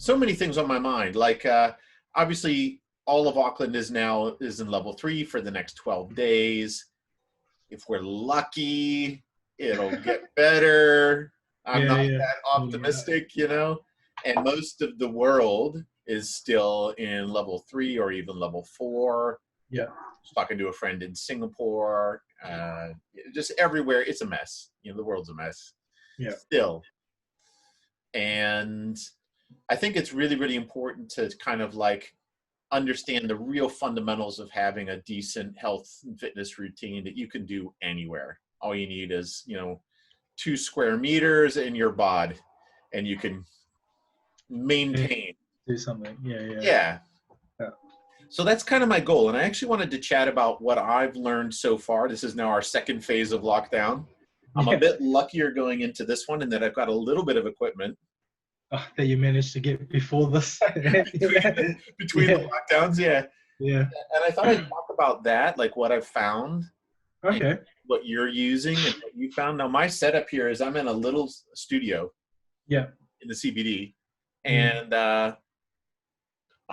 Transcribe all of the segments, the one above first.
so many things on my mind. Like, obviously, all of Auckland is in level 3 for the next 12 days. If we're lucky, it'll get better. I'm not that optimistic, you know. And most of the world is still in level 3 or even level 4. Yeah. I was talking to a friend in Singapore. Just everywhere, it's a mess. You know, the world's a mess. Yeah. Still. And I think it's really, really important to kind of like understand the real fundamentals of having a decent health and fitness routine that you can do anywhere. All you need is, you know, 2 square meters in your bod, and you can maintain. Do something. Yeah. So that's kind of my goal. And I actually wanted to chat about what I've learned so far. This is now our second phase of lockdown. I'm a bit luckier going into this one in that I've got a little bit of equipment. That you managed to get before this. between the lockdowns, yeah. And I thought I'd talk about that, like what I've found. Okay. What you're using and what you found. Now, my setup here is I'm in a little studio. Yeah. In the CBD. And, I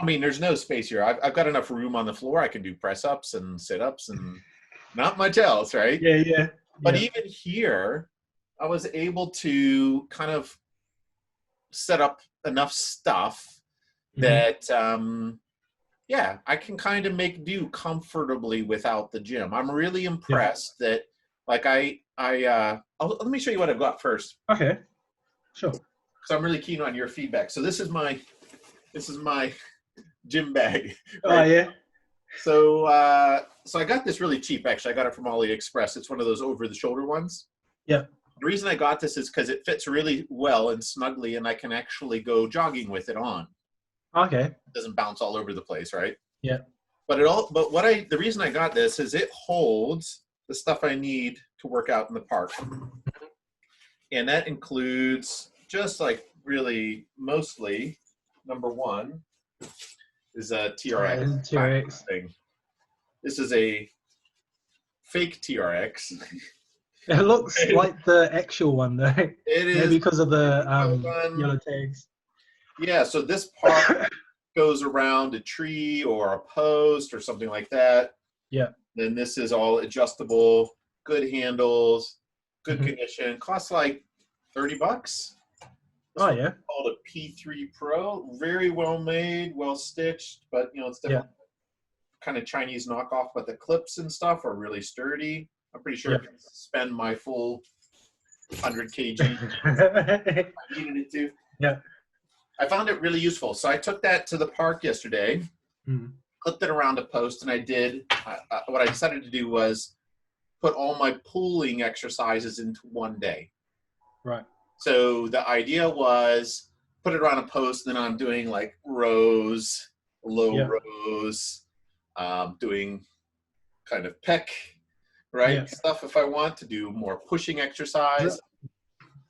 mean, there's no space here. I've got enough room on the floor. I can do press-ups and sit-ups and not much else, right? Yeah. But even here, I was able to kind of set up enough stuff that, I can kind of make do comfortably without the gym. I'm really impressed that, like, let me show you what I've got first. Okay, sure. Because I'm really keen on your feedback. So this is my gym bag. Right? Oh yeah. So I got this really cheap. Actually, I got it from AliExpress. It's one of those over-the-shoulder ones. Yeah. The reason I got this is because it fits really well and snugly, and I can actually go jogging with it on. Okay. It doesn't bounce all over the place, right? Yeah. But the reason I got this is it holds the stuff I need to work out in the park, and that includes just like really mostly number one is a TRX. TRX thing. This is a fake TRX. It looks like the actual one though. It is. Maybe because of the yellow tags. Yeah, so this part goes around a tree or a post or something like that. Yeah. Then this is all adjustable, good handles, good condition. Costs like $30. Oh yeah. Called a P3 Pro. Very well made, well stitched, but you know it's definitely kind of Chinese knockoff. But the clips and stuff are really sturdy. I'm pretty sure I can spend my full 100 kg if I needed it to. Yeah. I found it really useful. So I took that to the park yesterday, clipped it around a post, and I did what I decided to do was put all my pulling exercises into one day. Right. So the idea was put it around a post, and then I'm doing like rows, low rows, doing kind of pec, stuff if I want to do more pushing exercise,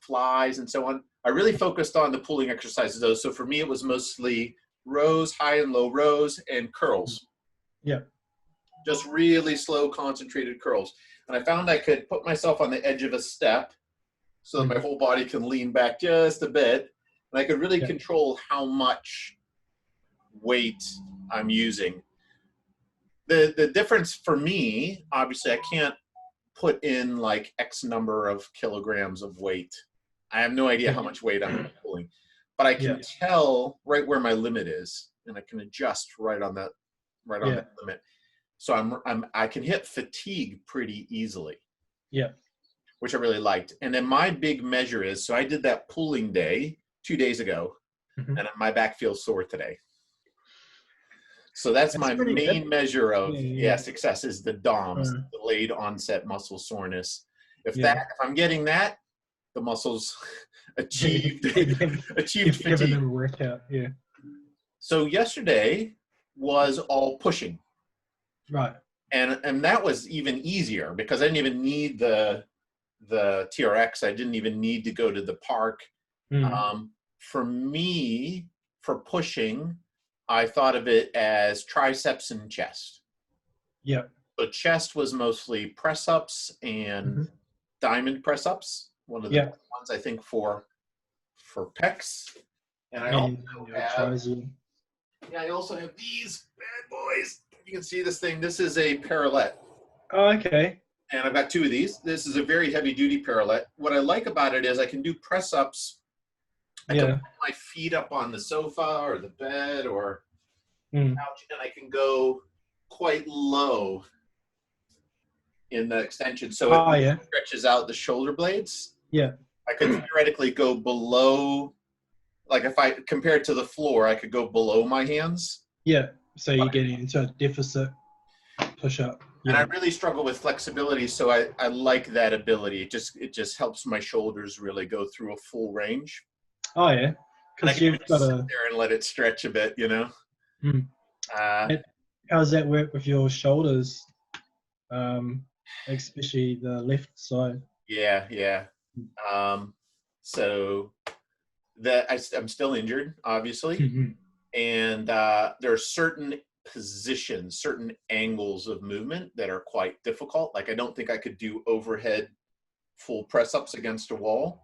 flies, and so on. I really focused on the pulling exercises though. So for me, it was mostly rows, high and low rows, and curls. Yeah. Just really slow, concentrated curls. And I found I could put myself on the edge of a step so that my whole body can lean back just a bit. And I could really control how much weight I'm using. The difference for me, obviously, I can't put in like X number of kilograms of weight. I have no idea how much weight I'm pulling, but I can tell right where my limit is, and I can adjust right on that limit. So I can hit fatigue pretty easily. Yeah. Which I really liked. And then my big measure is, so I did that pulling day 2 days ago, and my back feels sore today. So that's my main measure of success is the DOMS, delayed onset muscle soreness. If I'm getting that, the muscles achieved fatigue. Workout. Yeah. So yesterday was all pushing. Right. And that was even easier because I didn't even need the TRX. I didn't even need to go to the park. For me, for pushing, I thought of it as triceps and chest. Yeah. So chest was mostly press-ups and diamond press-ups. One of the ones I think for pecs. And I And also your have, tries you. yeah, I also have these bad boys. You can see this thing. This is a Parallette. Oh, okay. And I've got 2 of these. This is a very heavy duty Parallette. What I like about it is I can do press ups. I can Yeah. put my feet up on the sofa or the bed or Mm. couch, and I can go quite low in the extension. So it Oh, yeah. stretches out the shoulder blades. Yeah. I could theoretically go below, like if I compare it to the floor, I could go below my hands. Yeah. So you're getting into a deficit push up. And I Yeah. really struggle with flexibility, so I like that ability. It just helps my shoulders really go through a full range. Oh, yeah. And I Because can you've just got sit a. there and let it stretch a bit, you know? Mm. Uh, How does that work with your shoulders? Especially the left side. yeah. So that I'm still injured, obviously. Mm-hmm. And there are certain positions, certain angles of movement that are quite difficult. Like I don't think I could do overhead full press ups against a wall,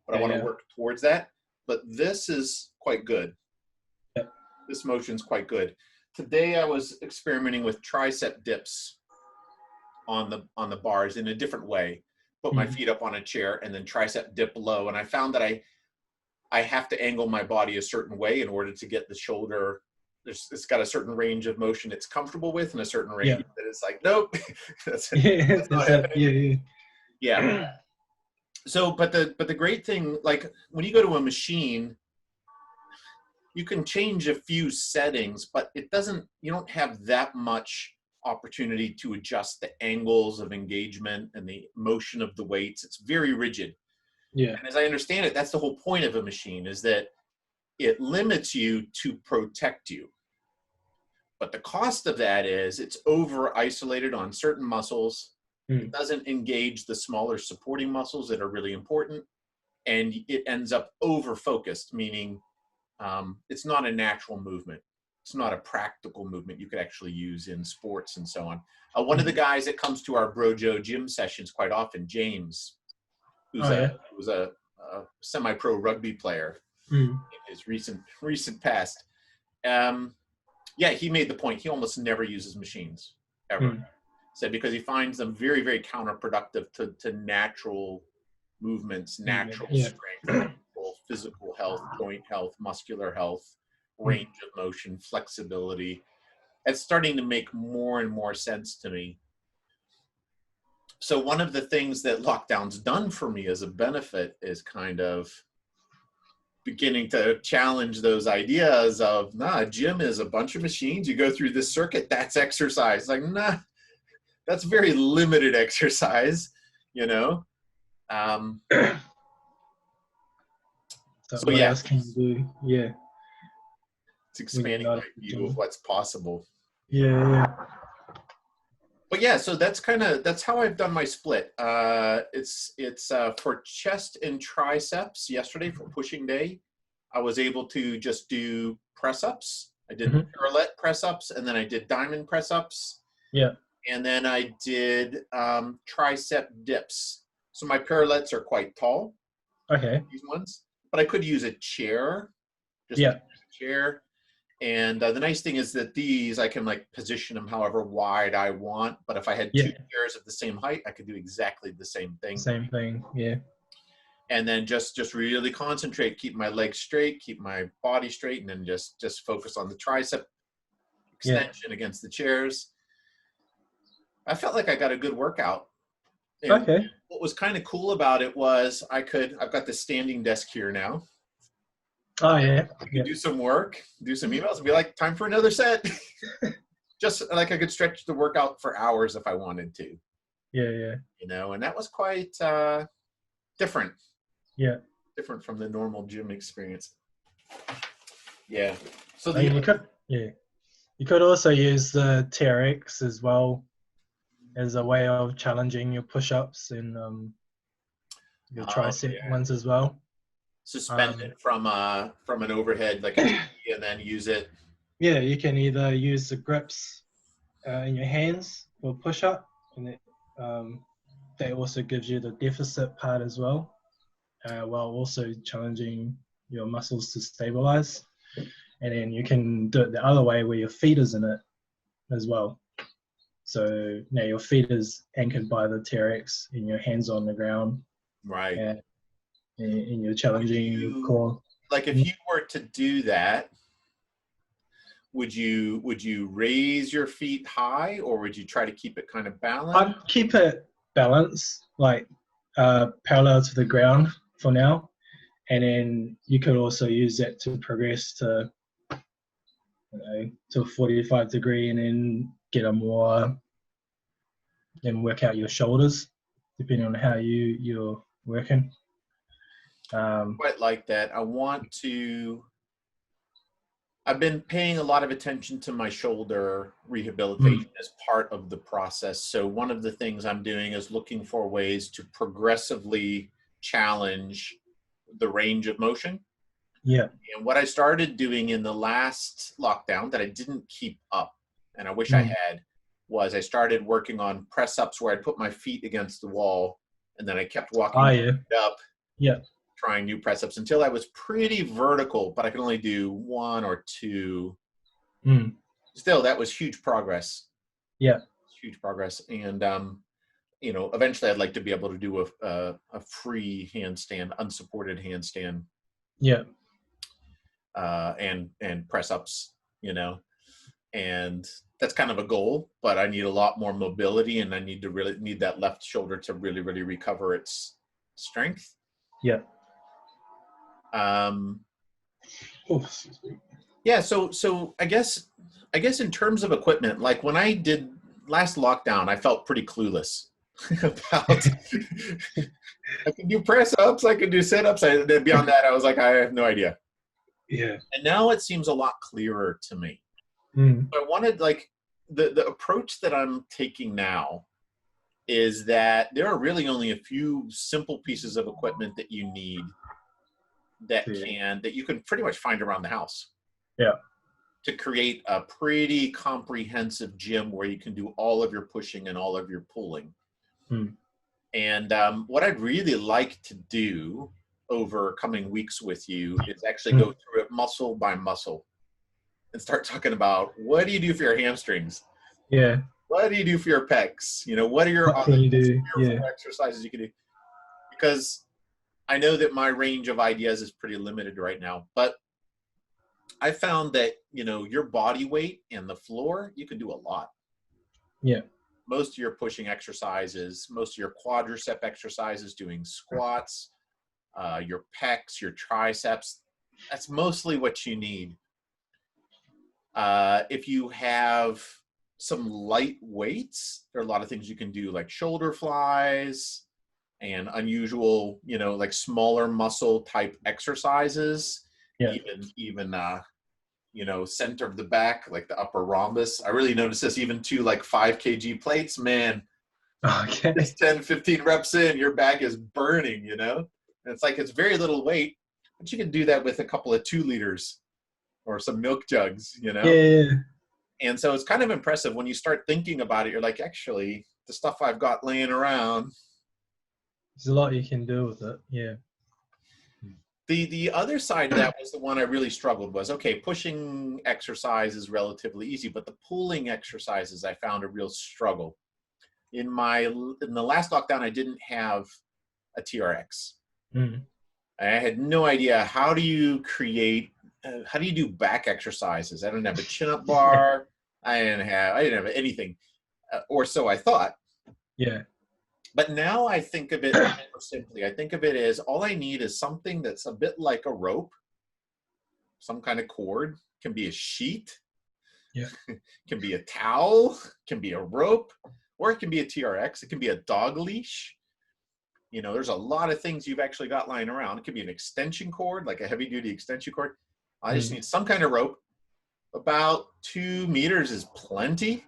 but I want to work towards that. But this is quite good. Yep. This motion's quite good. Today I was experimenting with tricep dips on the bars in a different way. Put my feet up on a chair and then tricep dip low. And I found that I have to angle my body a certain way in order to get the shoulder. It's got a certain range of motion it's comfortable with, and a certain range that it's like, nope, that's not happening. Yeah. So, but the great thing, like when you go to a machine, you can change a few settings, but you don't have that much opportunity to adjust the angles of engagement and the motion of the weights. It's very rigid. Yeah. And as I understand it, that's the whole point of a machine, is that it limits you to protect you. But the cost of that is it's over isolated on certain muscles. It doesn't engage the smaller supporting muscles that are really important. And it ends up over focused, meaning it's not a natural movement. It's not a practical movement you could actually use in sports and so on. One of the guys that comes to our Brojo gym sessions quite often, James, who's was a semi-pro rugby player in his recent past. He made the point. He almost never uses machines ever. Said because he finds them very, very counterproductive to natural movements, natural strength, physical health, joint health, muscular health, range of motion, flexibility. It's starting to make more and more sense to me. So one of the things that lockdown's done for me as a benefit is kind of beginning to challenge those ideas of, gym is a bunch of machines. You go through this circuit, that's exercise. Like, that's very limited exercise, you know? So what else can you do? Yeah. It's expanding my view of what's possible. Yeah. But so that's how I've done my split. It's for chest and triceps. Yesterday for pushing day, I was able to just do press ups. I did Parallette press ups, and then I did diamond press ups. Yeah. And then I did tricep dips. So my Parallettes are quite tall. Okay. These ones, but I could use a chair. Just a chair. And the nice thing is that these, I can like position them however wide I want. But if I had 2 chairs of the same height, I could do exactly the same thing. Same thing, yeah. And then just really concentrate, keep my legs straight, keep my body straight, and then just focus on the tricep extension against the chairs. I felt like I got a good workout. And what was kind of cool about it was I've got the standing desk here now. Oh, yeah. I could do some work, do some emails, and be like, time for another set. Just like I could stretch the workout for hours if I wanted to. Yeah. You know, and that was quite different. Yeah. Different from the normal gym experience. Yeah. So you could also use the TRX as well as a way of challenging your push-ups and your tricep ones as well. Suspend it from an overhead like a TV and then use it. Yeah, you can either use the grips in your hands for push-up, and that also gives you the deficit part as well, while also challenging your muscles to stabilize. And then you can do it the other way where your feet is in it as well. So now your feet is anchored by the TRX and your hands on the ground. Right. And you're challenging your core. Like if you were to do that, would you raise your feet high, or would you try to keep it kind of balanced? I'd keep it balanced, like parallel to the ground for now. And then you could also use that to progress to, to a 45 degree, and then get a more, then work out your shoulders, depending on how you're working. Quite like that. I've been paying a lot of attention to my shoulder rehabilitation as part of the process. So one of the things I'm doing is looking for ways to progressively challenge the range of motion. Yeah. And what I started doing in the last lockdown that I didn't keep up, and I wish I had, was I started working on press ups where I'd put my feet against the wall, and then I kept walking up. Yeah. Trying new press ups until I was pretty vertical, but I could only do 1 or 2. Still, that was huge progress. Yeah. Huge progress. And, eventually I'd like to be able to do a free handstand, unsupported handstand. Yeah. And press ups, and that's kind of a goal, but I need a lot more mobility, and I need that left shoulder to really, really recover its strength. Yeah. Yeah, so I guess in terms of equipment, like when I did last lockdown, I felt pretty clueless about I could do press ups, I could do sit ups. Beyond that, I was like, I have no idea. Yeah. And now it seems a lot clearer to me. I wanted, like, the approach that I'm taking now is that there are really only a few simple pieces of equipment that you need that you can pretty much find around the house. Yeah. To create a pretty comprehensive gym where you can do all of your pushing and all of your pulling. And what I'd really like to do over coming weeks with you is actually go through it muscle by muscle and start talking about, what do you do for your hamstrings? Yeah. What do you do for your pecs? What are your other exercises you can do? Because I know that my range of ideas is pretty limited right now, but I found that, your body weight and the floor, you can do a lot. Yeah. Most of your pushing exercises, most of your quadricep exercises, doing squats, your pecs, your triceps, that's mostly what you need. If you have some light weights, there are a lot of things you can do, like shoulder flies and unusual, like smaller muscle type exercises. Yeah. Even center of the back, like the upper rhombus. I really noticed this even to like 5 kg plates, man. Okay. Just 10, 15 reps in, your back is burning, And it's like, it's very little weight, but you can do that with a couple of 2 liters or some milk jugs, Yeah. And so it's kind of impressive when you start thinking about it. You're like, actually, the stuff I've got laying around. There's a lot you can do with it. Yeah. The other side of that was the one I really struggled was, okay, pushing exercise is relatively easy, but the pulling exercises I found a real struggle. In the last lockdown, I didn't have a TRX. I had no idea, how do you do back exercises? I didn't have a chin-up bar. I didn't have anything, or so I thought. Yeah. But now I think of it more simply. I think of it as all I need is something that's a bit like a rope, some kind of cord. Can be a sheet. Yeah. Can be a towel. Can be a rope, or it can be a TRX. It can be a dog leash. There's a lot of things you've actually got lying around. It could be an extension cord, like a heavy-duty extension cord. I just need some kind of rope. About 2 meters is plenty,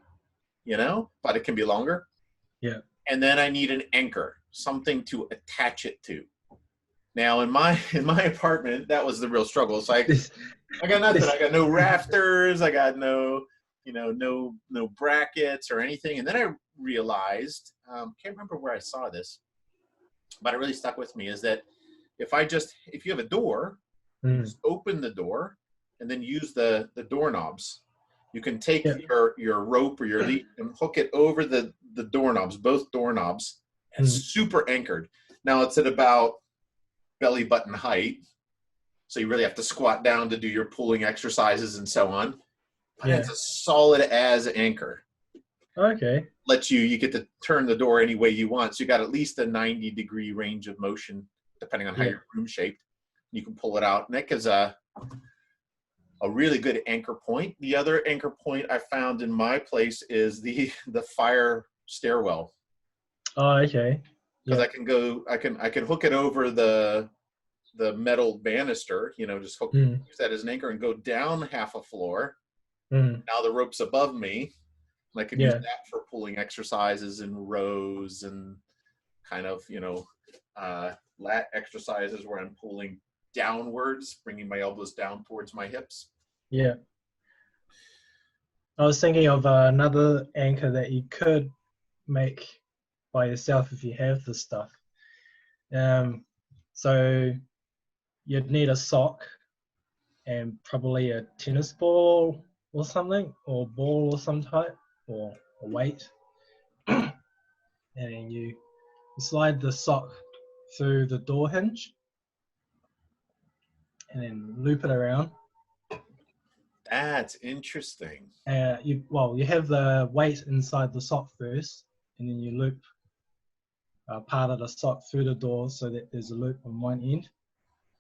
but it can be longer. Yeah. And then I need an anchor, something to attach it to. Now, in my apartment, that was the real struggle. So I got nothing. I got no rafters. I got no brackets or anything. And then I realized, can't remember where I saw this, but it really stuck with me, is that if you have a door, Mm. Just open the door and then use the doorknobs. You can take Yeah. your rope or your lead and hook it over the doorknobs, both doorknobs, and super anchored. Now it's at about belly button height, so you really have to squat down to do your pulling exercises and so on. But it's a solid as anchor. Okay. You get to turn the door any way you want. So you got at least a 90-degree range of motion, depending on how your room's shaped. You can pull it out. And that gives a really good anchor point. The other anchor point I found in my place is the fire stairwell. Oh, okay. Because I can hook it over the metal banister, just use that as an anchor and go down half a floor. Now the rope's above me. And I can use that for pulling exercises and rows and kind of, lat exercises where I'm pulling downwards, bringing my elbows down towards my hips. Yeah. I was thinking of another anchor that you could make by yourself if you have this stuff. So you'd need a sock and probably a tennis ball or something, or ball of some type, or a weight. And then you slide the sock through the door hinge and then loop it around. That's interesting. You have the weight inside the sock first, and then you loop part of the sock through the door so that there's a loop on one end,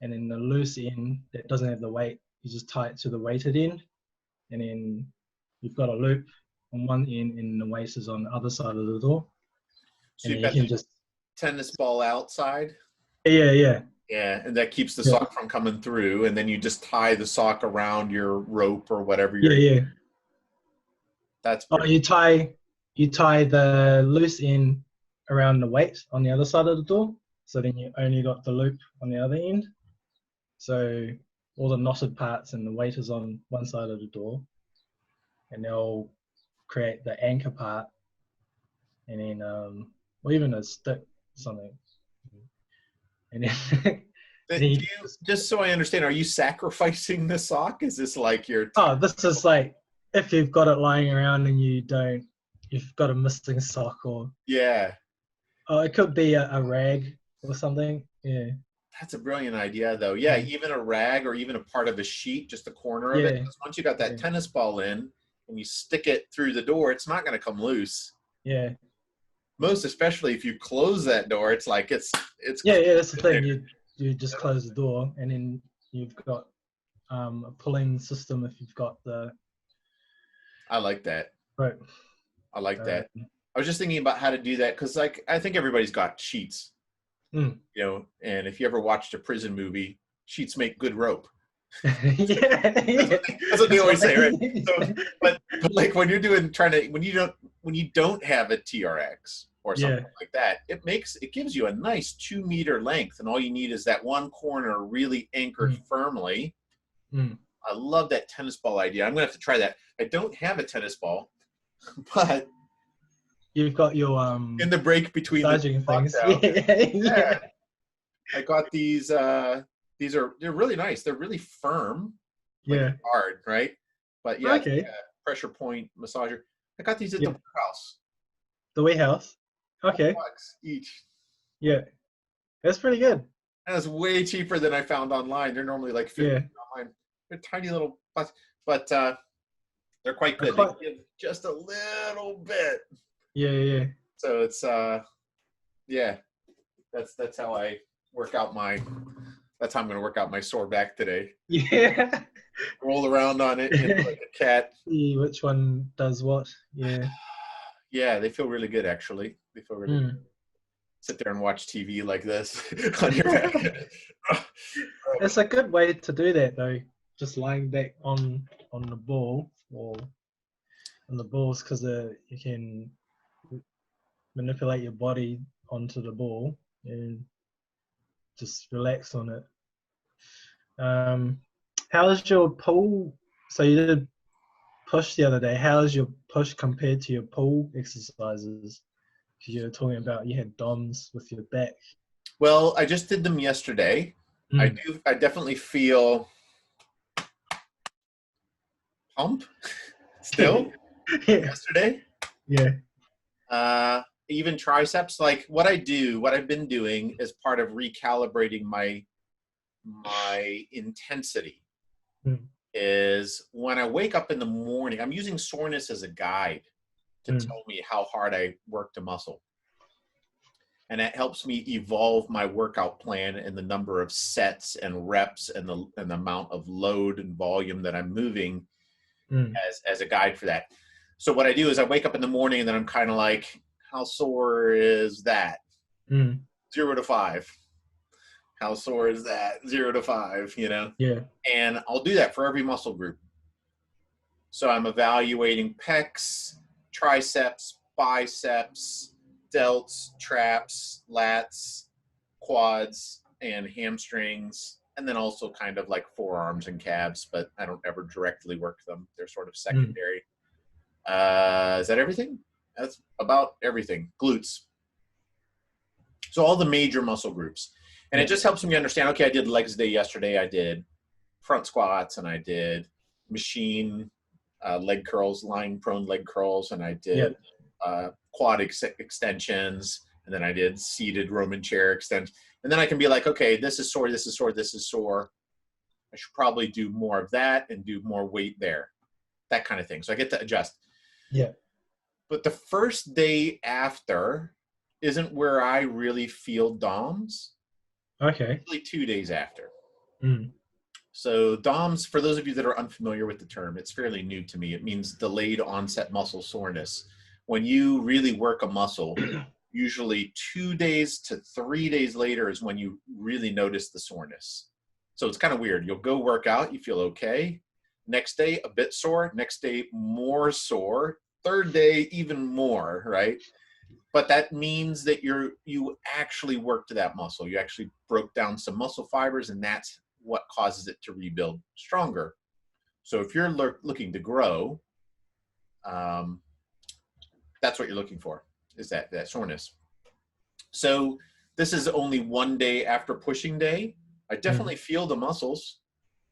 and then the loose end that doesn't have the weight, you just tie it to the weighted end, and then you've got a loop on one end and the weight is on the other side of the door. So and you've then got you can the just tennis ball outside. Yeah, and that keeps the sock from coming through, and then you just tie the sock around your rope or whatever you're That's pretty you tie the loose end around the weight on the other side of the door, so then you only got the loop on the other end, so all the knotted parts and the weight is on one side of the door, and they'll create the anchor part, and then or even a stick or something, and then just so I understand, are you sacrificing the sock? Is this like your this is like if you've got it lying around and you've got a missing sock, or it could be a rag or something. That's a brilliant idea, though. Even a rag or even a part of a sheet, just the corner of it, because once you got that tennis ball in and you stick it through the door, it's not going to come loose. Most especially if you close that door, it's like it's that's the thing. You just close the door, and then you've got a pulling system if you've got the. I like that. Right. I like that. I was just thinking about how to do that because, like, I think everybody's got sheets, and if you ever watched a prison movie, sheets make good rope. That's what they always say, right? So, but like when you're when you don't have a TRX or something like that, it gives you a nice 2 meter length, and all you need is that one corner really anchored firmly. I love that tennis ball idea. I'm gonna have to try that. I don't have a tennis ball, but you've got your in the break between the things. I got these. They're really nice. They're really firm. Hard, right? But pressure point massager. I got these at the warehouse. The warehouse. Okay. $4 each. Yeah, that's pretty good. And it's way cheaper than I found online. They're normally like $50 online. They're tiny little, but they're quite good. They give just a little bit. So it's that's how I work out that's how I'm going to work out my sore back today. Roll around on it like a cat. See which one does what. They feel really good, actually. They feel really good. Sit there and watch TV like this on your back. It's a good way to do that, though. Just lying back on the ball or on the balls, because you can manipulate your body onto the ball and just relax on it. How's your pull? So you did push the other day. How's your push compared to your pull exercises? Because you were talking about you had DOMs with your back. Well, I just did them yesterday. Mm. I definitely feel pump still from Yeah. yesterday. Yeah. Even triceps, like what I've been doing as part of recalibrating my intensity Mm. is when I wake up in the morning, I'm using soreness as a guide to Mm. tell me how hard I worked a muscle. And that helps me evolve my workout plan and the number of sets and reps and the amount of load and volume that I'm moving Mm. as a guide for that. So what I do is I wake up in the morning and then I'm kind of like, how sore is that? Mm. 0 to 5. How sore is that? 0 to 5, Yeah. And I'll do that for every muscle group. So I'm evaluating pecs, triceps, biceps, delts, traps, lats, quads, and hamstrings, and then also kind of like forearms and calves, but I don't ever directly work them. They're sort of Mm. secondary. Is that everything? That's about everything. Glutes. So all the major muscle groups. And it Yeah. just helps me understand, okay, I did legs day yesterday. I did front squats and I did machine leg curls, lying prone leg curls, and I Yeah. did quad extensions, and then I did seated Roman chair extensions. And then I can be like, okay, this is sore, this is sore, this is sore. I should probably do more of that and do more weight there, that kind of thing. So I get to adjust. Yeah. But the first day after isn't where I really feel DOMS. Okay. Usually 2 days after. Mm. So DOMS, for those of you that are unfamiliar with the term, it's fairly new to me. It means delayed onset muscle soreness. When you really work a muscle, usually 2 days to 3 days later is when you really notice the soreness. So it's kind of weird. You'll go work out, you feel okay. Next day, a bit sore. Next day, more sore. Third day, even more, right? But that means that you actually worked that muscle. You actually broke down some muscle fibers, and that's what causes it to rebuild stronger. So if you're looking to grow, that's what you're looking for, is that soreness. So this is only 1 day after pushing day. I definitely feel the muscles.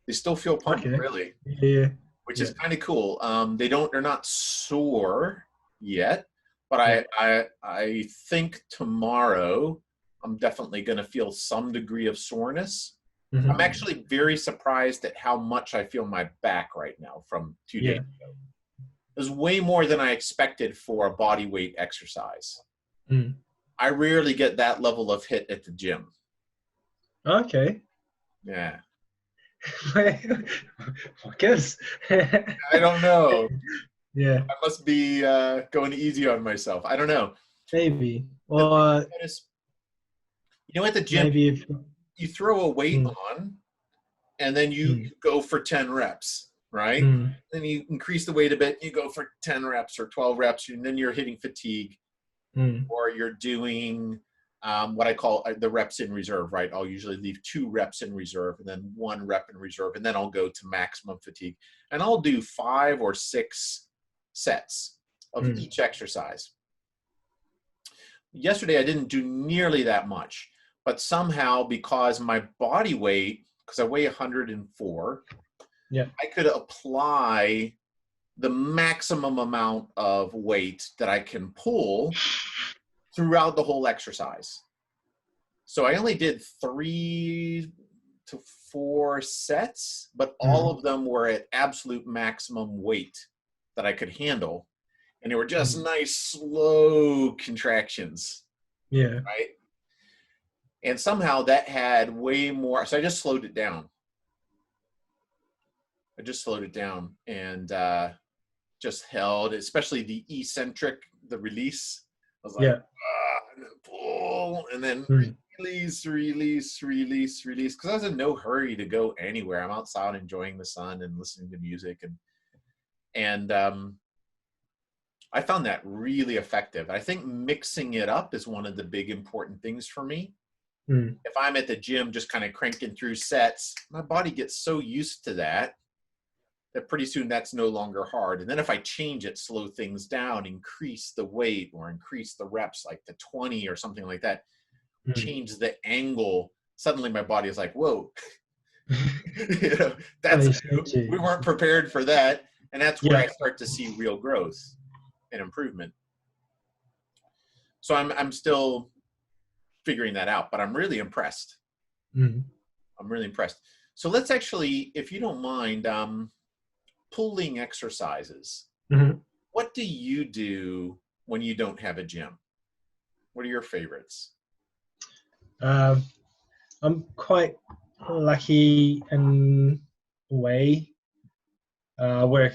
They still feel pumped, Okay. really, Yeah. which Yeah. is kind of cool. They're not sore yet, but Yeah. I think tomorrow I'm definitely going to feel some degree of soreness. I'm Mhm. actually very surprised at how much I feel my back right now from 2 days Yeah. ago. It was way more than I expected for a body weight exercise. Mm. I rarely get that level of hit at the gym. Okay. Yeah. I guess. I don't know. Yeah. I must be going easy on myself. I don't know. Maybe. The thing Or I notice, at the gym, maybe if. you throw a weight Mm. on and then you Mm. go for 10 reps, right? Mm. Then you increase the weight a bit, you go for 10 reps or 12 reps, and then you're hitting fatigue. Mm. Or you're doing what I call the reps in reserve, right? I'll usually leave 2 reps in reserve and then 1 rep in reserve, and then I'll go to maximum fatigue. And I'll do 5 or 6 sets of Mm. each exercise. Yesterday, I didn't do nearly that much, but somehow because my body weight, because I weigh 104, Yeah. I could apply the maximum amount of weight that I can pull throughout the whole exercise. So I only did 3 to 4 sets, but all of them were at absolute maximum weight that I could handle. And they were just nice, slow contractions, Yeah. right? And somehow that had way more. So I just slowed it down. And just held, especially the eccentric, the release. I was like, Yeah. and then pull, and then Mm. release. Because I was in no hurry to go anywhere. I'm outside enjoying the sun and listening to music, and I found that really effective. I think mixing it up is one of the big important things for me. Mm. If I'm at the gym just kind of cranking through sets, my body gets so used to that pretty soon that's no longer hard. And then if I change it, slow things down, increase the weight or increase the reps like to 20 or something like that, Mm. change the angle suddenly my body is like, whoa, you know, Really that's new. stretchy. We weren't prepared for that. And that's where Yeah. I start to see real growth and improvement. So I'm still figuring that out, but I'm really impressed. Mm. I'm really impressed. So let's actually, if you don't mind, pulling exercises. Mhm. What do you do when you don't have a gym? What are your favorites? Um, I'm quite lucky in a way. I work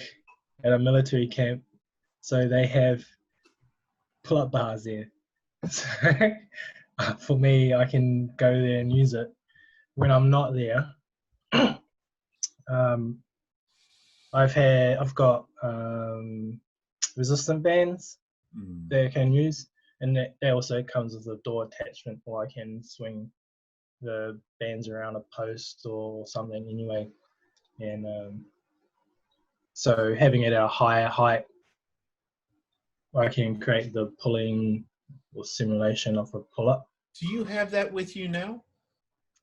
at a military camp, so they have pull-up bars there. So for me, I can go there and use it. When I'm not there, um, I've got resistant bands Mm. that I can use, and that also comes with a door attachment, or I can swing the bands around a post or something anyway. And so having it at a higher height, I can create the pulling or simulation of a pull-up. Do you have that with you now?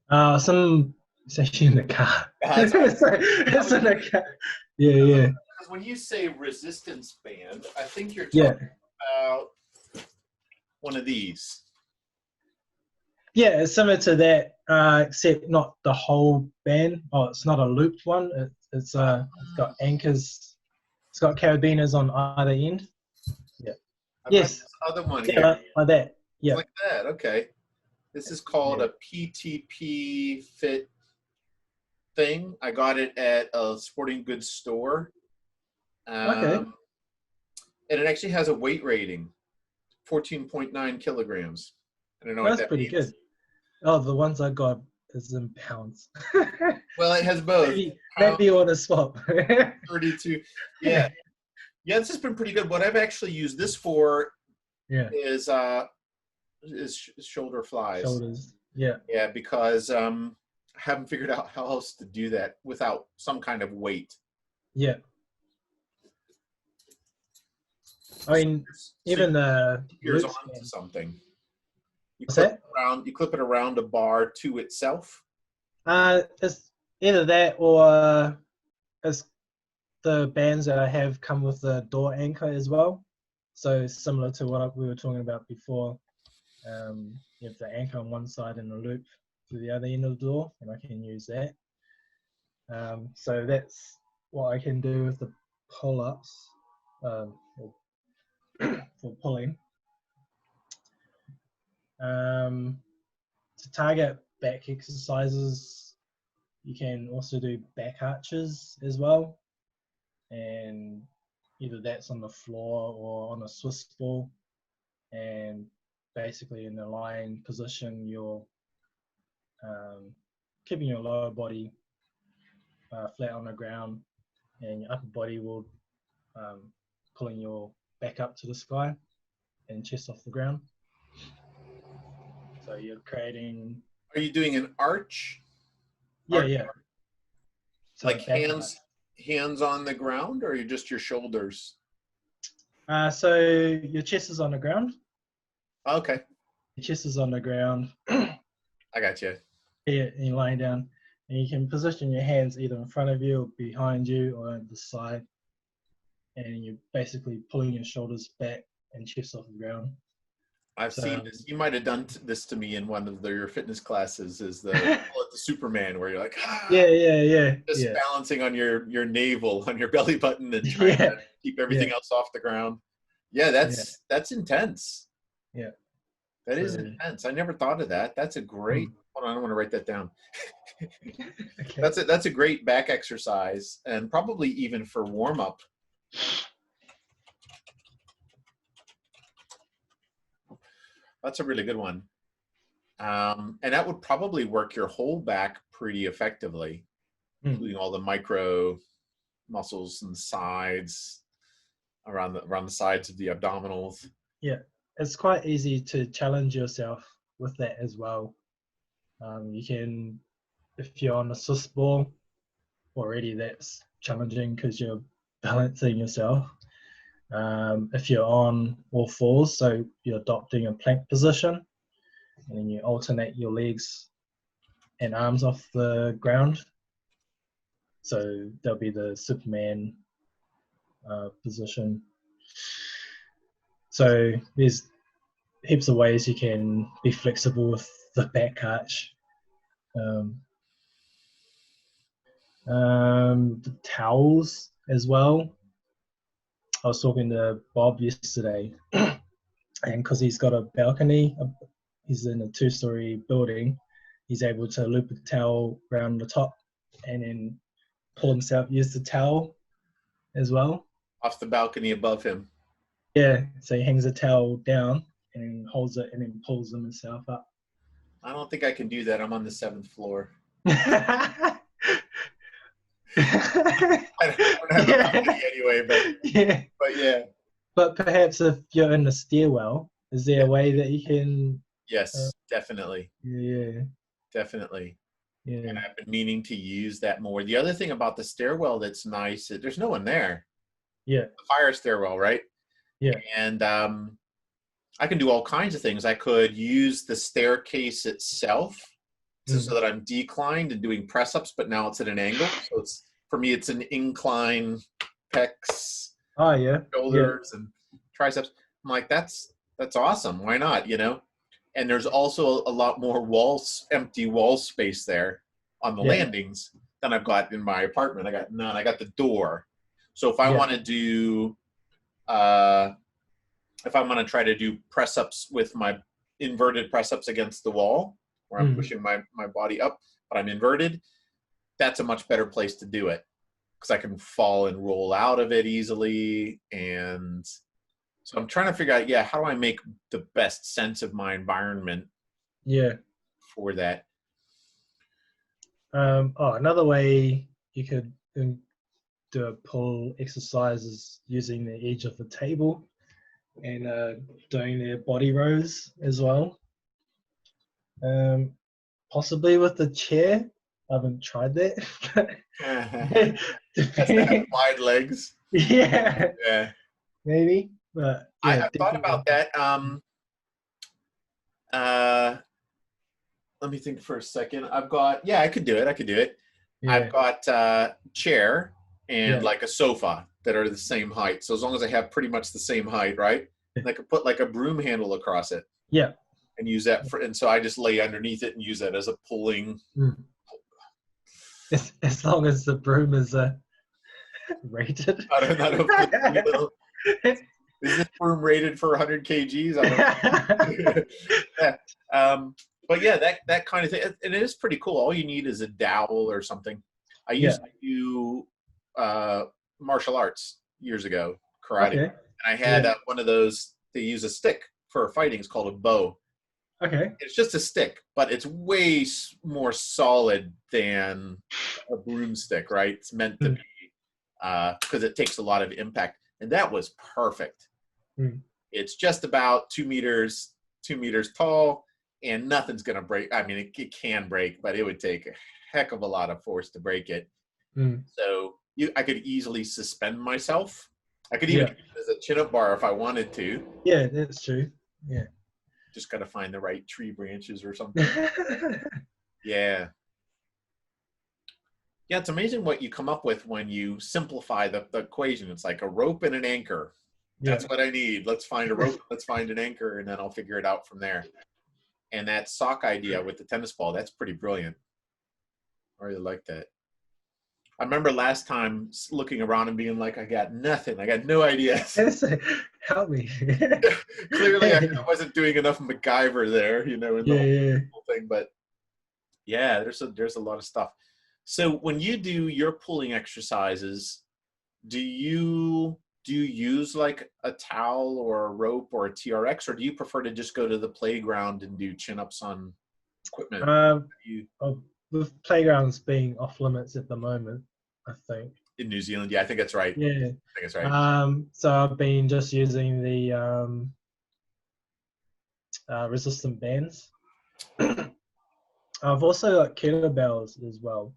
It's actually in the car. That's It's in the car. Yeah, yeah, because when you say resistance band, I think you're yeah. talking about one of these. Yeah, it's similar to that, except not the whole band. Oh, it's not a looped one. It's got anchors. It's got carabiners on either end. Yeah. I've got Yes. this other one Yeah, here. like that. Yeah. Like that. Okay. This is called a PTP Fit thing. I got it at a sporting goods store. Okay. And it actually has a weight rating, 14.9 kilograms. I don't know what That's that pretty means. good. Oh, the ones I got is in pounds. Well, it has both. Maybe you want to swap. 32. Yeah. Yeah, this has been pretty good. What I've actually used this for Yeah. is shoulder flies. Shoulders. Yeah. Yeah, because I haven't figured out how else to do that without some kind of weight. Yeah. I mean, even the Gears loops onto something. You What's clip that? it around. You clip it around a bar to itself. It's either that or it's the bands that I have come with the door anchor as well. So similar to what we were talking about before. You have the anchor on one side and the loop to the other end of the door, and I can use that. So that's what I can do with the pull-ups for pulling. To target back exercises, you can also do back arches as well, and either that's on the floor or on a Swiss ball, and basically in the lying position you're keeping your lower body flat on the ground, and your upper body will pulling your back up to the sky and chest off the ground. So you're creating. Are you doing an arch? Yeah, yeah. So like hands on the ground, or are you just your shoulders? So your chest is on the ground. Okay. Your chest is on the ground. I got you. Yeah, and you're lying down, and you can position your hands either in front of you or behind you or on the side, and you're basically pulling your shoulders back and chest off the ground. I've seen this. You might have done this to me in one of your fitness classes. Is the Superman, where you're like, just balancing on your navel, on your belly button, and trying to keep everything else off the ground. Yeah, that's intense. Yeah, that is intense. I never thought of that. That's a great. Hold on, I want to write that down. Okay. That's a great back exercise, and probably even for warm up. That's a really good one. And that would probably work your whole back pretty effectively, including all the micro muscles and sides around the sides of the abdominals. Yeah, it's quite easy to challenge yourself with that as well. You can, if you're on a Swiss ball, already that's challenging because you're balancing yourself. If you're on all fours, so you're adopting a plank position, and then you alternate your legs and arms off the ground. So there'll be the Superman position. So there's heaps of ways you can be flexible with the back arch. The towels as well. I was talking to Bob yesterday, and because he's got a balcony, he's in a 2-story building, he's able to loop a towel around the top and then pull himself, use the towel as well. Off the balcony above him. Yeah, so he hangs a towel down and holds it and then pulls himself up. I don't think I can do that. I'm on the 7th floor. I don't have a balcony anyway, but yeah. But perhaps if you're in the stairwell, is there a way that you can? Yes, definitely. Yeah. Definitely. Yeah. And I've been meaning to use that more. The other thing about the stairwell that's nice is there's no one there. Yeah. The fire stairwell, right? Yeah. And I can do all kinds of things. I could use the staircase itself so that I'm declined and doing press-ups, but now it's at an angle. So it's, for me, it's an incline, pecs, shoulders, and triceps. I'm like, that's awesome. Why not, you know? And there's also a lot more empty wall space there on the landings than I've got in my apartment. I got none. I got the door. So if I want to do, if I'm going to try to do press-ups with my inverted press-ups against the wall, where I'm pushing my body up, but I'm inverted, that's a much better place to do it because I can fall and roll out of it easily. And so I'm trying to figure out, how do I make the best sense of my environment for that? Another way you could do a pull exercise is using the edge of the table and doing their body rows as well. Possibly with the chair. I haven't tried that. Wide legs. Yeah. Maybe. But I thought about that. Let me think for a second. I've got, I could do it. Yeah. I've got chair and like a sofa that are the same height. So as long as I have pretty much the same height, right? And I could put like a broom handle across it. Yeah. And use that and so I just lay underneath it and use that as a pulling. As long as the broom is rated. I don't know. Is this broom rated for 100 kgs? I don't know. But that kind of thing. And it is pretty cool. All you need is a dowel or something. I used to do martial arts years ago, karate. Okay. And I had one of those, they use a stick for fighting. It's called a bow. Okay. It's just a stick, but it's way more solid than a broomstick, right? It's meant to be, because it takes a lot of impact. And that was perfect. It's just about 2 meters tall, and nothing's going to break. I mean, it can break, but it would take a heck of a lot of force to break it. So I could easily suspend myself. I could even use it as a chin-up bar if I wanted to. Yeah, that's true. Yeah. Just got to find the right tree branches or something. Yeah, it's amazing what you come up with when you simplify the equation. It's like a rope and an anchor. That's what I need. Let's find a rope, let's find an anchor, and then I'll figure it out from there. And that sock idea with the tennis ball, that's pretty brilliant. I really like that. I remember last time looking around and being like, I got nothing. I got no ideas. Help me. Clearly, I wasn't doing enough MacGyver there, in the whole thing. But there's a lot of stuff. So when you do your pulling exercises, do you use like a towel or a rope or a TRX, or do you prefer to just go to the playground and do chin-ups on equipment? With playgrounds being off limits at the moment, I think. In New Zealand, I think that's right. Yeah. I think that's right. So I've been just using the resistant bands. I've also got kettlebells as well,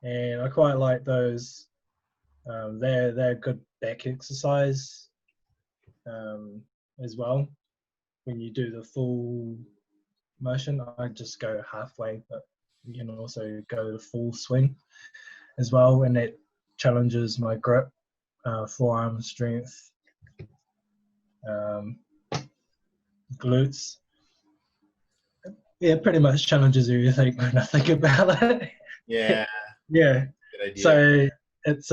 and I quite like those. They're a good back exercise as well. When you do the full motion, I just go halfway, but you can also go to full swing as well, and that challenges my grip, forearm strength, glutes. Yeah, pretty much challenges everything when I think about it. Yeah, Yeah. good idea. So it's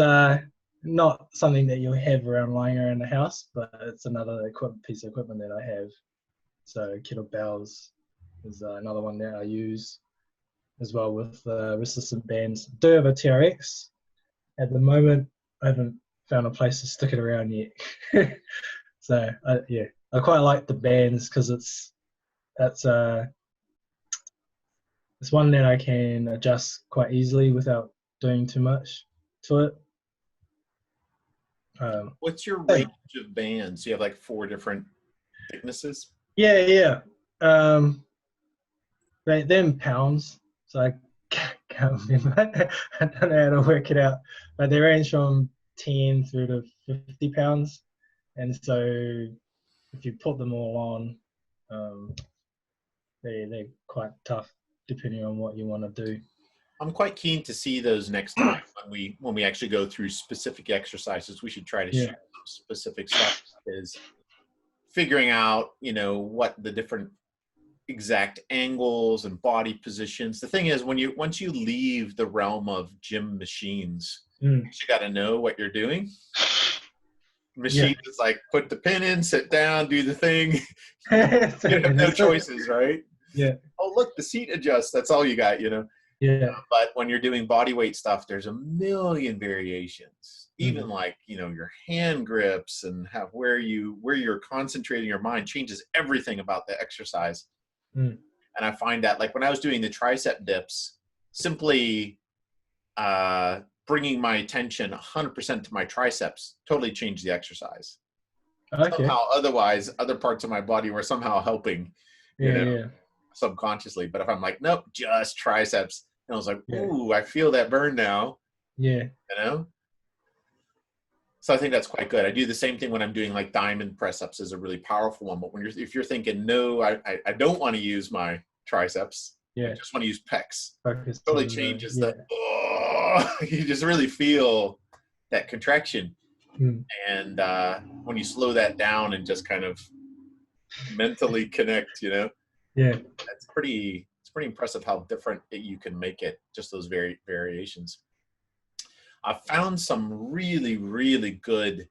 not something that you'll have around lying around the house, but it's another piece of equipment that I have. So kettlebells is another one that I use as well with resistant bands. I do have a TRX. At the moment, I haven't found a place to stick it around yet. So yeah, I quite like the bands because it's one that I can adjust quite easily without doing too much to it. What's your range of bands? You have like 4 different thicknesses? Yeah. They're in pounds, so I can't remember. I don't know how to work it out, but they range from 10 through to 50 pounds. And so if you put them all on, they're quite tough depending on what you want to do. I'm quite keen to see those next time when we actually go through specific exercises. We should try to share some specific stuff, is figuring out, what the different exact angles and body positions. The thing is, once you leave the realm of gym machines, you got to know what you're doing. Machine is like, put the pin in, sit down, do the thing. You have no choices, right? Yeah. Oh, look, the seat adjusts. That's all you got, Yeah. But when you're doing body weight stuff, there's a million variations. Even like, your hand grips and where you're concentrating your mind changes everything about the exercise. And I find that, like, when I was doing the tricep dips, simply bringing my attention 100% to my triceps totally changed the exercise. Okay. Somehow, otherwise, other parts of my body were somehow helping, subconsciously. But if I'm like, nope, just triceps, and I was like, ooh, I feel that burn now. Yeah. So I think that's quite good. I do the same thing when I'm doing like diamond press ups, is a really powerful one. But if you're thinking, no, I don't want to use my triceps, I just want to use pecs. Focus totally changes you just really feel that contraction. And when you slow that down and just kind of mentally connect, it's pretty impressive how different you can make it, just those variations. I found some really, really good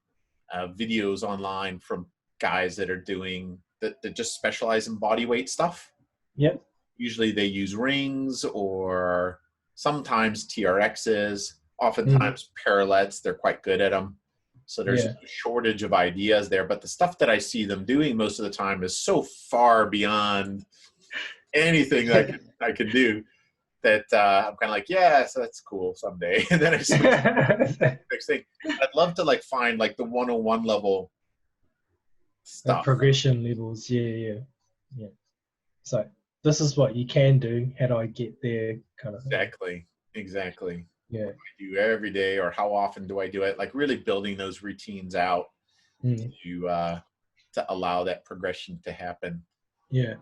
videos online from guys that are doing that just specialize in body weight stuff. Yep. Usually they use rings or sometimes TRXs, oftentimes Parallettes. They're quite good at them. So there's a shortage of ideas there. But the stuff that I see them doing most of the time is so far beyond anything that I can do, that I'm kind of like, so that's cool someday. And then I switch to the next thing. I'd love to like find like the 101 level stuff. Progression levels, yeah. So this is what you can do. How do I get there? Kind of thing. Exactly. Yeah. What do I do every day, or how often do I do it? Like really building those routines out to allow that progression to happen. Yeah.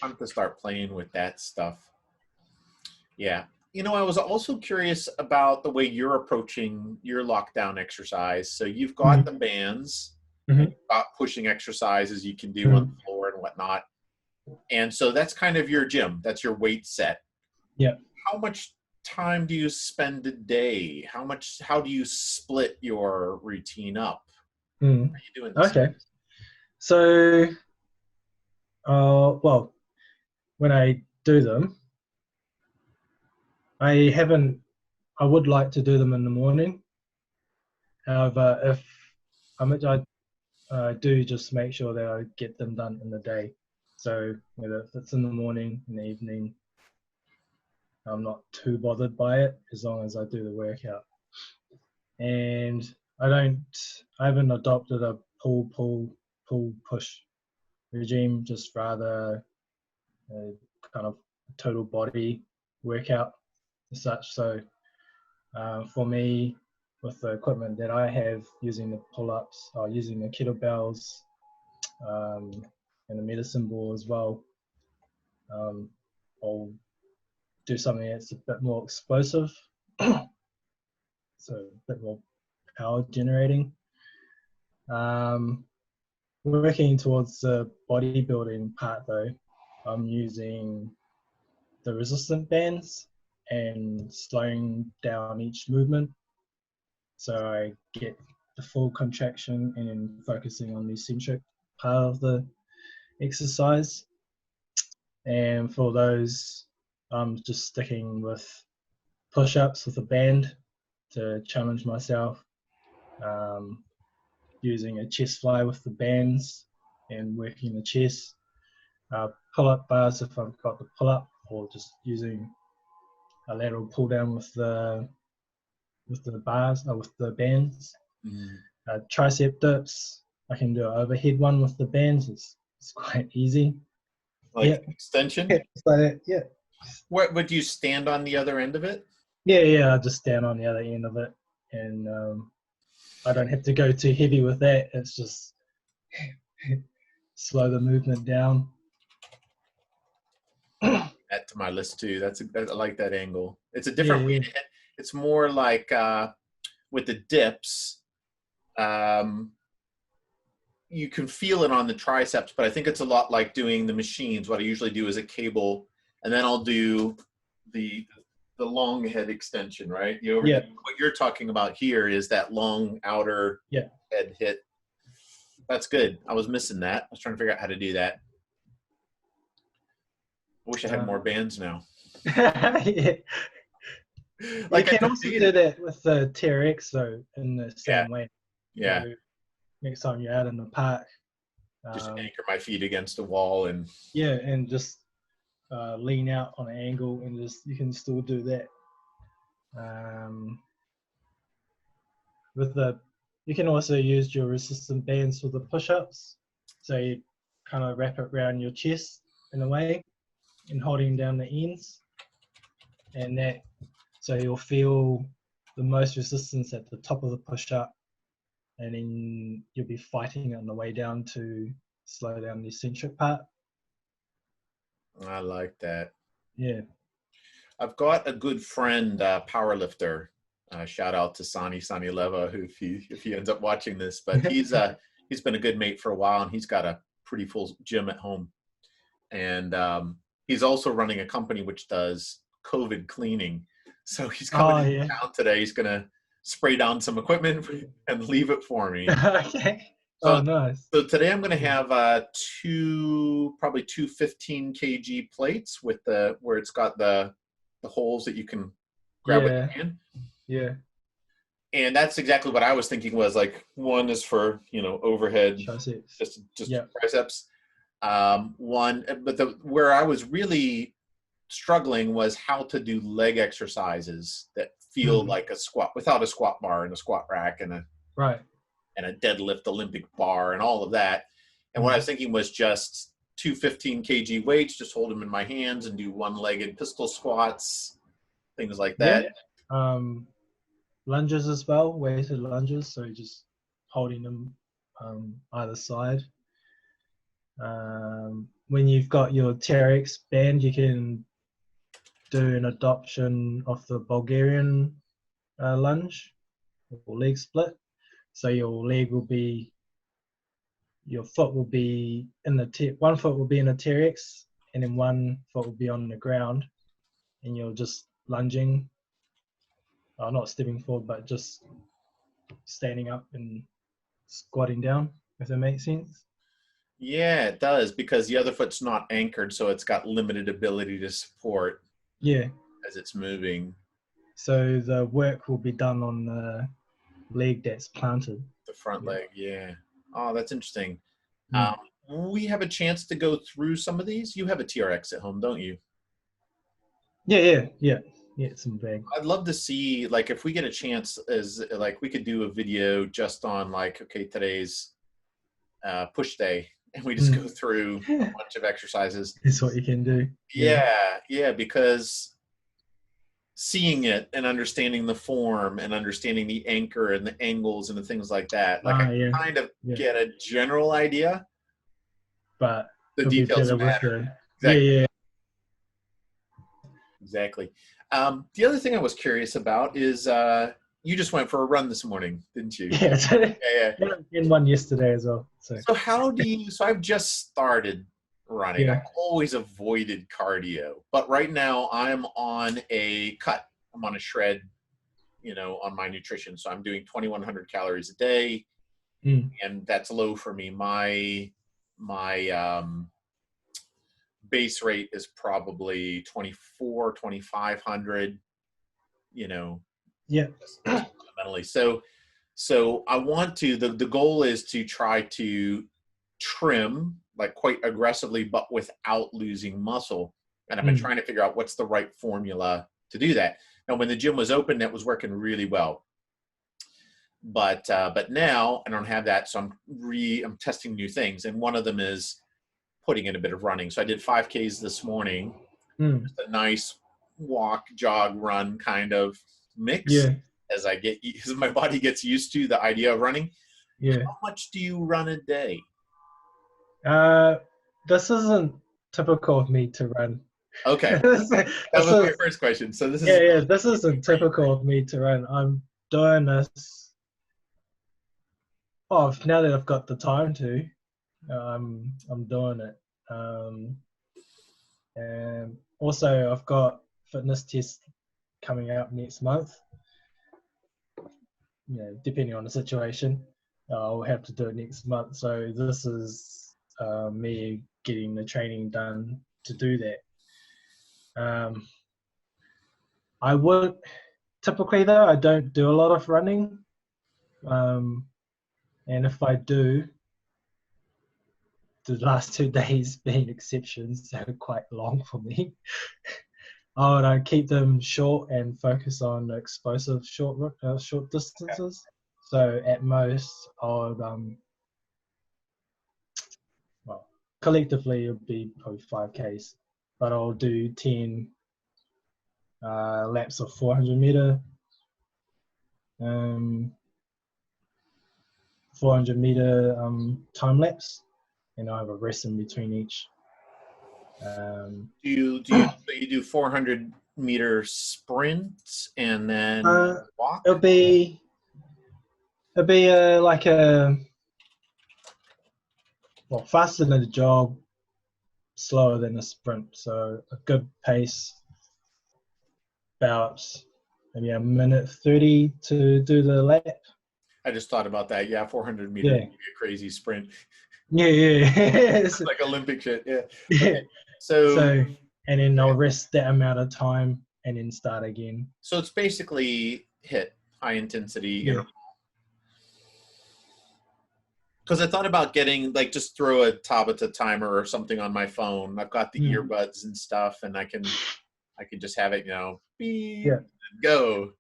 Time to start playing with that stuff. Yeah. I was also curious about the way you're approaching your lockdown exercise. So you've got the bands, you've got pushing exercises you can do on the floor and whatnot. And so that's kind of your gym. That's your weight set. Yeah. How much time do you spend a day? How do you split your routine up? How are you doing this? Okay. So, well, when I do them, I would like to do them in the morning. However, if I do just make sure that I get them done in the day. So whether if it's in the morning, in the evening, I'm not too bothered by it as long as I do the workout. And I haven't adopted a pull, push regime, just rather a kind of total body workout as such. So for me, with the equipment that I have, using the pull-ups, or using the kettlebells, and the medicine ball as well, I'll do something that's a bit more explosive, so a bit more power generating. Working towards the bodybuilding part though, I'm using the resistant bands and slowing down each movement, so I get the full contraction and then focusing on the eccentric part of the exercise. And for those, I'm just sticking with push-ups with a band to challenge myself, using a chest fly with the bands and working the chest, pull-up bars if I've got the pull-up, or just using a lateral pull-down with the bars, or with the bands. Tricep dips, I can do an overhead one with the bands. It's quite easy. Like extension? Yeah, just like that, yeah. What would you stand on the other end of it? Yeah, I just stand on the other end of it, and I don't have to go too heavy with that. It's just slow the movement down. Add to my list too. I like that angle. It's a different way. It's more like with the dips, you can feel it on the triceps, but I think it's a lot like doing the machines. What I usually do is a cable, and then I'll do the long head extension, right? What you're talking about here is that long outer head hit. That's good. I was missing that. I was trying to figure out how to do that. I wish I had more bands now. Yeah. Like you can also do that with the TRX though, in the same way. Yeah. So next time you're out in the park, just anchor my feet against the wall and and just lean out on an angle, and you can still do that. You can also use your resistant bands for the push-ups. So you kind of wrap it around your chest in a way, and holding down the ends, and so you'll feel the most resistance at the top of the push-up, and then you'll be fighting on the way down to slow down the eccentric part. I like that. Yeah. I've got a good friend, powerlifter. Shout out to Sonny Leva, who if he ends up watching this, but he's been a good mate for a while, and he's got a pretty full gym at home. And he's also running a company which does COVID cleaning. So he's coming in town today. He's going to spray down some equipment and leave it for me. Okay. So, nice. So today I'm going to have probably two 15 kg plates with where it's got the holes that you can grab with your hand. Yeah. And that's exactly what I was thinking, was like, one is for, overhead, triceps. just triceps. Where I was really struggling was how to do leg exercises that feel like a squat without a squat bar and a squat rack and a deadlift Olympic bar and all of that. And what I was thinking was just two 15 kg weights, just hold them in my hands and do one-legged pistol squats, things like that. Lunges as well, weighted lunges, so just holding them either side. When you've got your TRX band, you can do an adoption of the Bulgarian lunge or leg split. So your foot will be in one foot will be in a TRX, and then one foot will be on the ground, and you're just lunging, not stepping forward, but just standing up and squatting down, if that makes sense. Yeah, it does, because the other foot's not anchored, so it's got limited ability to support as it's moving. So the work will be done on the leg that's planted. The front leg, yeah. Oh, that's interesting. We have a chance to go through some of these. You have a TRX at home, don't you? Yeah, it's in the bag. I'd love to see, like, if we get a chance, we could do a video just on, like, okay, today's push day, and we just go through a bunch of exercises. That's what you can do. Yeah, because seeing it and understanding the form and understanding the anchor and the angles and the things like that, I kind of get a general idea, but the details matter. Exactly. Exactly. The other thing I was curious about is you just went for a run this morning, didn't you? Yeah, Yeah, yeah. and one yesterday as well. So So how do you? So I've just started running. yeah. I've always avoided cardio, but right now I'm on a cut. I'm on a shred, on my nutrition. So I'm doing 2,100 calories a day, Mm. and that's low for me. My base rate is probably 24, 2,500. You know, Yeah. just fundamentally. So I want to. The goal is to try to trim like quite aggressively, but without losing muscle. And I've been trying to figure out what's the right formula to do that. Now, when the gym was open, that was working really well. But now I don't have that, so I'm testing new things, and one of them is putting in a bit of running. So I did 5Ks this morning, just a nice walk, jog, run kind of mix Yeah. as my body gets used to the idea of running. Yeah. How much do you run a day? This isn't typical of me to run. Okay, this, that this was my is first question. So this is yeah. This isn't typical of me to run. I'm doing this. Oh, now that I've got the time to, I'm doing it. And also, I've got fitness tests coming out next month. Depending on the situation, I'll have to do it next month. So this is me getting the training done to do that. I would typically though I don't do a lot of running, and if I do, the last 2 days being exceptions, they're quite long for me. I would keep them short and focus on explosive short distances. So at most, I would well, collectively it would be probably 5Ks, but I'll do 10 laps of 400 meter, 400 meter time lapse, and I have a rest in between each. You do 400-meter sprints and then walk? It'll be like faster than a jog, slower than a sprint. So a good pace, about maybe a minute 30 to do the lap. I just thought about that. Yeah, 400 meters would be a crazy sprint. Yeah. It's like Olympic shit. Yeah. Okay. So And then I'll rest that amount of time and then start again. So it's basically HIIT, high intensity interval. Because I thought about getting just throw a Tabata timer or something on my phone. I've got the earbuds and stuff, and I can just have it, beep, go.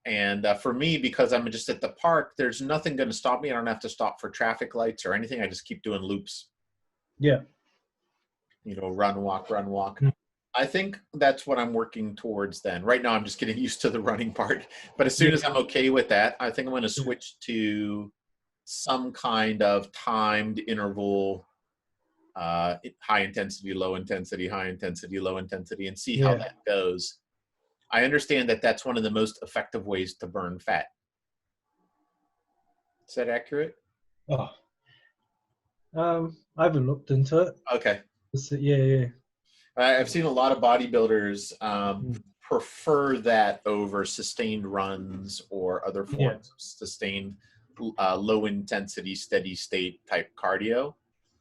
And for me, because I'm just at the park, there's nothing going to stop me. I don't have to stop for traffic lights or anything. I just keep doing loops. Yeah. Run, walk, run, walk. I think that's what I'm working towards then. Right now, I'm just getting used to the running part. But as soon as I'm okay with that, I think I'm going to switch to some kind of timed interval, high intensity, low intensity, high intensity, low intensity, and see how that goes. I understand that that's one of the most effective ways to burn fat. Is that accurate? Oh, I haven't looked into it. Okay. Yeah. I've seen a lot of bodybuilders prefer that over sustained runs or other forms of sustained low intensity, steady state type cardio.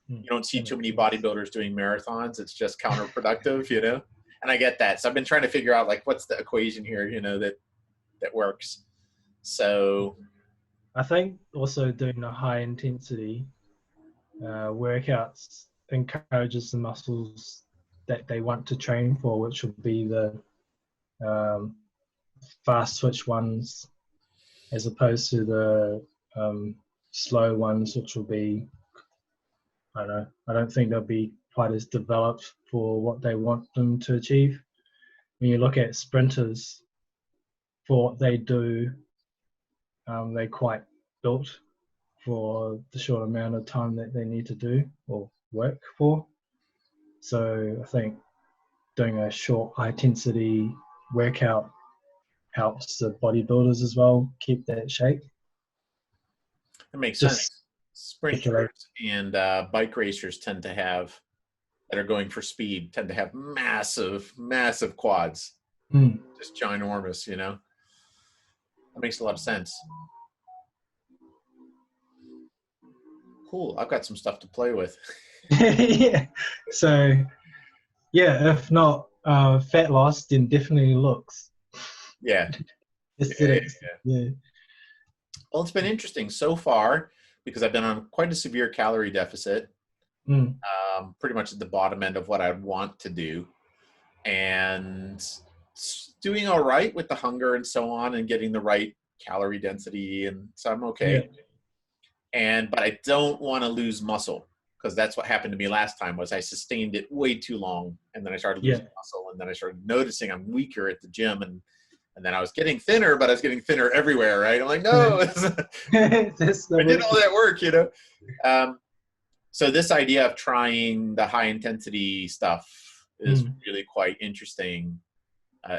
You don't see too many bodybuilders doing marathons. It's just counterproductive, And I get that. So I've been trying to figure out what's the equation here, that works. So I think also doing the high intensity workouts encourages the muscles that they want to train for, which will be the fast switch ones, as opposed to the slow ones, which will be, I don't know, I don't think they'll be quite as developed for what they want them to achieve. When you look at sprinters, for what they do, they're quite built for the short amount of time that they need to do or work for. So I think doing a short high intensity workout helps the bodybuilders as well keep that shape. It makes Just sense. Sprinters and bike racers tend to have, that are going for speed, tend to have massive, massive quads. Just ginormous, you know? That makes a lot of sense. Cool. I've got some stuff to play with. Yeah. So, yeah, if not fat loss, then definitely looks. Yeah. Aesthetics. Yeah. Well, it's been interesting so far because I've been on quite a severe calorie deficit, pretty much at the bottom end of what I'd want to do, and doing all right with the hunger and so on, and getting the right calorie density, and so I'm okay. Yeah. But I don't want to lose muscle, because that's what happened to me last time. Was I sustained it way too long, and then I started losing muscle, and then I started noticing I'm weaker at the gym, and then I was getting thinner, but I was getting thinner everywhere, right? I'm like, no, I did all that work, you know? So this idea of trying the high intensity stuff is really quite interesting,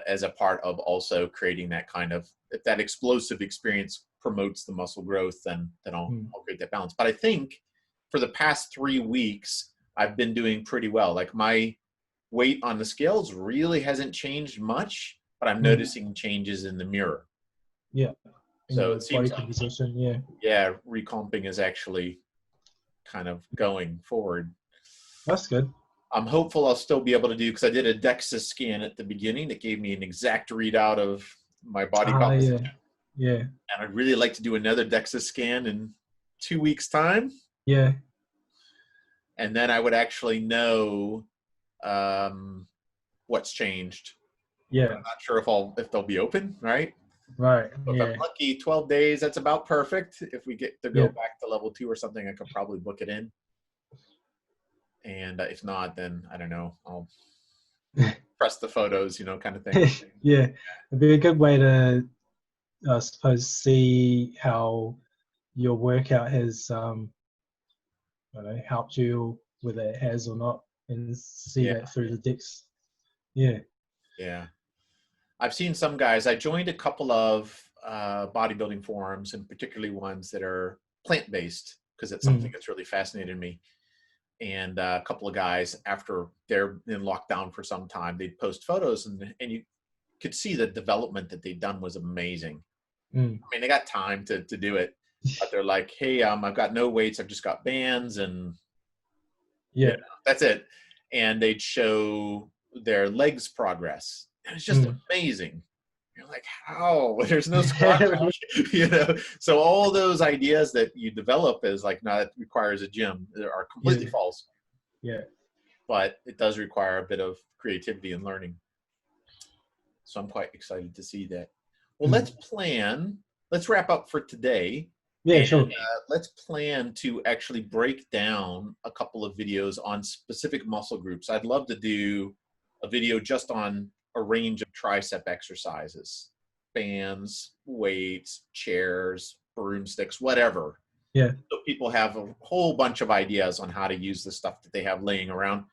as a part of also creating that kind of, if that explosive experience promotes the muscle growth, then I'll create that balance. But I think for the past 3 weeks, I've been doing pretty well. Like, my weight on the scales really hasn't changed much, but I'm noticing changes in the mirror. Yeah. So it seems like, composition, recomping is actually kind of going forward. That's good. I'm hopeful I'll still be able to do, because I did a DEXA scan at the beginning that gave me an exact readout of my body composition. Yeah. And I'd really like to do another DEXA scan in 2 weeks' time. Yeah. And then I would actually know what's changed. Yeah. I'm not sure if they'll be open, right? Right. So if I'm lucky, 12 days, that's about perfect. If we get to go back to level 2 or something, I could probably book it in. And if not, then I don't know. I'll press the photos, you know, kind of thing. Yeah. It'd be a good way to, I suppose, see how your workout has helped you, whether it has or not, and see that through the DEX. Yeah. I've seen some guys. I joined a couple of bodybuilding forums, and particularly ones that are plant-based, because it's something that's really fascinated me. And a couple of guys, after they're in lockdown for some time, they'd post photos, and you could see the development that they'd done was amazing. I mean, they got time to do it, but they're like, hey, I've got no weights. I've just got bands, and you know, that's it. And they'd show their legs progress. And it's just amazing. You're like, how? There's no squat, you know? So all those ideas that you develop as like, no, it requires a gym, are completely false. Yeah. But it does require a bit of creativity and learning. So I'm quite excited to see that. Well, let's wrap up for today. Yeah, sure. Let's plan to actually break down a couple of videos on specific muscle groups. I'd love to do a video just on a range of tricep exercises, bands, weights, chairs, broomsticks, whatever. Yeah. So people have a whole bunch of ideas on how to use the stuff that they have laying around.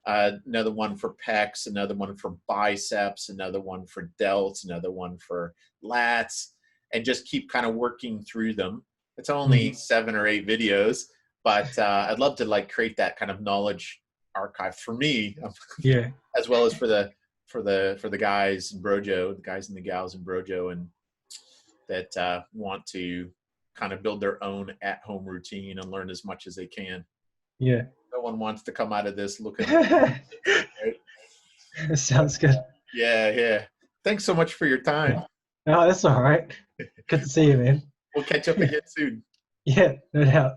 Another one for pecs, another one for biceps, another one for delts, another one for lats, and just keep kind of working through them. It's only 7 or 8 videos, but I'd love to like create that kind of knowledge archive for me, as well as for the guys in Brojo, the guys and the gals in Brojo, and that want to kind of build their own at-home routine and learn as much as they can. Yeah. No one wants to come out of this looking. Sounds good. Yeah. Thanks so much for your time. No, that's all right. Good to see you, man. We'll catch up again soon. Yeah, no doubt.